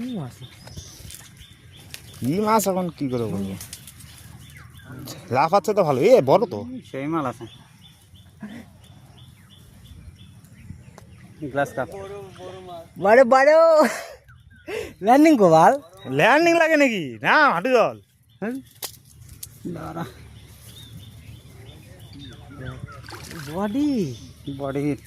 কি মাছ এখন কি করে বলবো, লাফাচ্ছে তো ভালো, এ বড় তো সেই মাল আছে। গ্লাস কাপ বড় বড় ল্যান্ডিং কোবাল, ল্যান্ডিং লাগে নাকি না হাঁটু জল। Body body heat.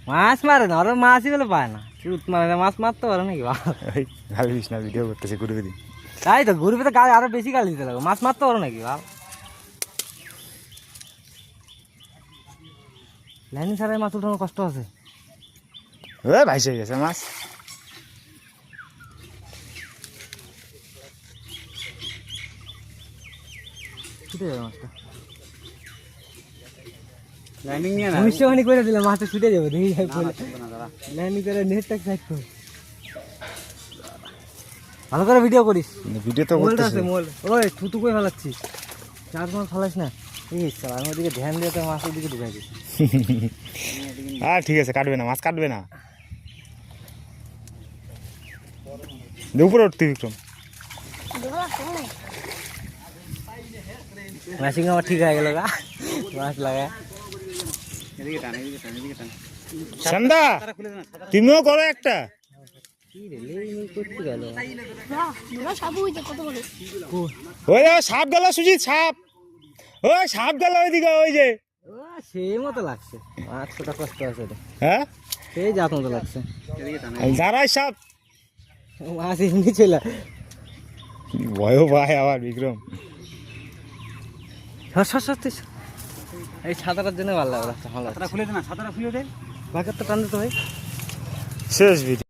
মাছ মারে না, ওরা মাছই বলে পায় না, চুত মারে না, মাছ মারতে পারে নাকি বাল? গালি দিস না, ভিডিও করতেছে ঘুরে দিন। তাই তো ঘুরবে তো গাড়ি আরো বেশি গাড়ি দিতে লাগবে, মাছ মারতে পারো নাকি বাল? ল্যান্ডিং ছাড়াই মাছ উঠানোর কষ্ট আছে। এ ভাইসে গেছে মাছ। ছুটে যাবে মাছটা, লাইনিং নিয়ে না, ভবিষ্যবাণী করে দিলে মাছটা ছুটে যাবে, দেখি যাই বলে ছুটবে না দাদা। ল্যান্ডিং করে নেটটা সাইড কর, ভালো করে ভিডিও করিস। ভিডিও তো মোবাইলটা করতেছে। আছে মোবাইল, ওই থুতু করে ফেলাচ্ছিস, চার মাছ ফেলাস না। ঠিক আছে, আমি ওদিকে ধ্যান দিয়ে তো মাছের দিকে ঢুকাই দিস। আর ঠিক আছে, কাটবে না মাছ, কাটবে না। উপরে উঠতে বিক্রম, মাসিং আমার ঠিক হয়ে গেল গা, মাছ লাগায়। এদিকে টান, এদিকে টান, এদিকে টান। সন্ধ্যা তারা খুলে দে না, ছাতা। তুমিও করো একটা। কি রে লেই করতে গেল? ওই যে সাপ গেল সুজিত, সাপ, ওই সাপ গেল ওইদিকে, ওই যে সেই মতো লাগছে, মাছ ছোটা কষ্ট আছে রে, হ্যাঁ সেই জাত মতো লাগছে। এদিকে টান। যারাই সাপ মাছ এমনি চলে ভয়ও পায় আবার বিক্রম। এই ছাতাটার জন্য ভালো লাগলো, ভালো ছাতাটা খুলে দে না, ছাতাটা খুলে দে। বাঘের তো টানতে তো ভাই। শেষ ভিডিও।